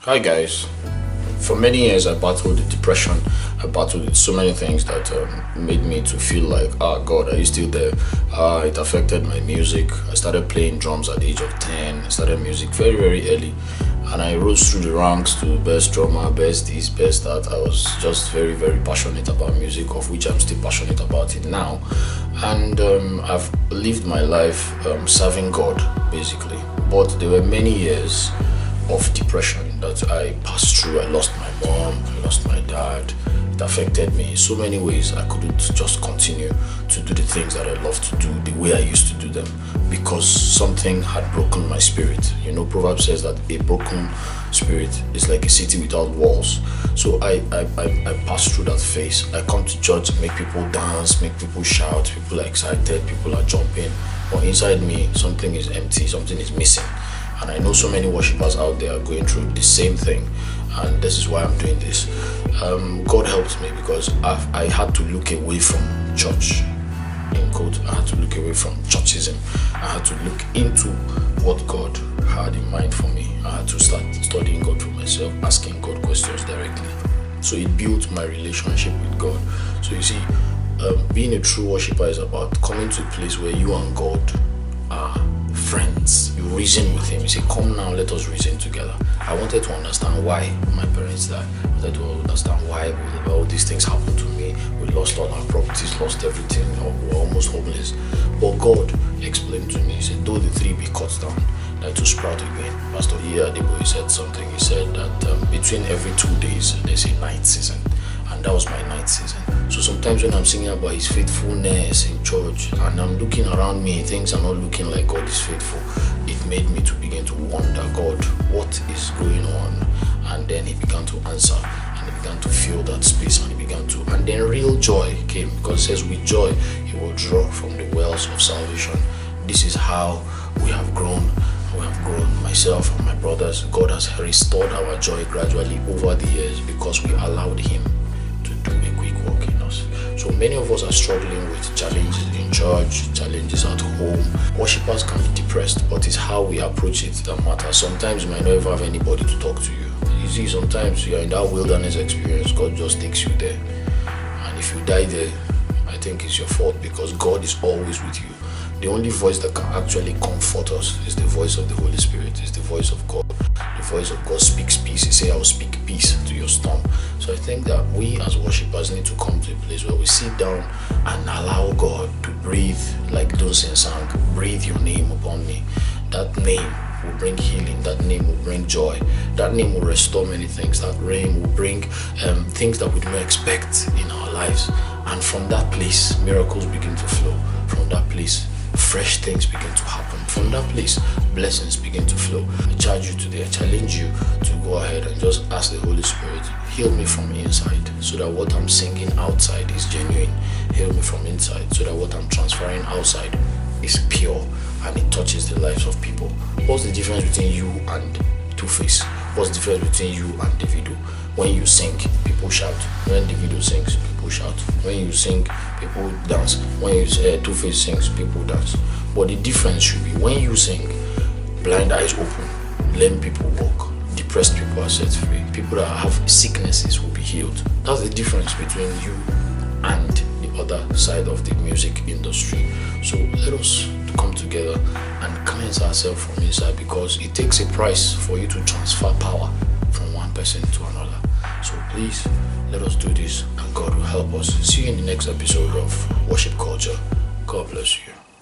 Hi guys. For many years I battled with depression. I battled with so many things that made me to feel like, God, are you still there? It affected my music. I started playing drums at the age of 10. I started music very, very early. And I rose through the ranks to best drummer, best this, best that. I was just very, very passionate about music, of which I'm still passionate about it now. And I've lived my life serving God, basically. But there were many years of depression that I passed through. I lost my mom, I lost my dad. It affected me in so many ways. I couldn't just continue to do the things that I love to do the way I used to do them because something had broken my spirit. You know, Proverbs says that a broken spirit is like a city without walls. So I passed through that phase. I come to church, make people dance, make people shout, people are excited, people are jumping. But inside me, something is empty, something is missing. And I know so many worshippers out there are going through the same thing, and this is why I'm doing this. God helped me because I had to look away from church, in quote. I had to look away from churchism. I had to look into what God had in mind for me. I had to start studying God for myself, asking God questions directly. So it built my relationship with God. So you see, being a true worshipper is about coming to a place where you and God are friends. You reason with him. You say, come now, let us reason together. I wanted to understand why my parents died. I wanted to understand why all these things happened to me. We lost all our properties, lost everything, we were almost homeless. But God explained to me, he said, though the tree be cut down, that to sprout again. Pastor Adebo, he said something. He said that between every 2 days, there's a night season. And that was my night season. So sometimes when I'm singing about his faithfulness in church and I'm looking around me, things are not looking like God is faithful. It made me to begin to wonder, God, what is going on? And then he began to answer and he began to fill that space and then real joy came, because it says with joy he will draw from the wells of salvation. This is how we have grown. We have grown, myself and my brothers. God has restored our joy gradually over the years because we allowed him to do a quick work in us. So many of us are struggling with challenges in church, challenges at home. Worshippers can be depressed, but it's how we approach it that matters. Sometimes you might not ever have anybody to talk to you. You see, sometimes you're in that wilderness experience, God just takes you there. And if you die there, I think it's your fault, because God is always with you. The only voice that can actually comfort us is the voice of the Holy Spirit, is the voice of God. The voice of God speaks peace. He says, I will speak peace to your storm. So I think that we as worshippers need to come to a place where we sit down and allow God to breathe, like Dunsin sang, breathe your name upon me. That name will bring healing. That name will bring joy. That name will restore many things. That name will bring things that we do not expect in our lives. And from that place, miracles begin to flow. From that place, fresh things begin to happen. From that place, blessings begin to flow. I charge you today, I challenge you to go ahead and just ask the Holy Spirit, heal me from inside, so that what I'm singing outside is genuine. Heal me from inside, so that what I'm transferring outside is pure and it touches the lives of people. What's the difference between you and Two-Face? What's the difference between you and Davido? When you sing, people shout. When Davido sings, people shout. When you sing, people dance. When you Two-Face sings, people dance. But the difference should be, when you sing, blind eyes open, lame people walk, depressed people are set free, people that have sicknesses will be healed. That's the difference between you and the other side of the music industry. So let us come together and cleanse ourselves from inside, because it takes a price for you to transfer power from one person to another. So please, let us do this and God will help us. See you in the next episode of Worship Culture. God bless you.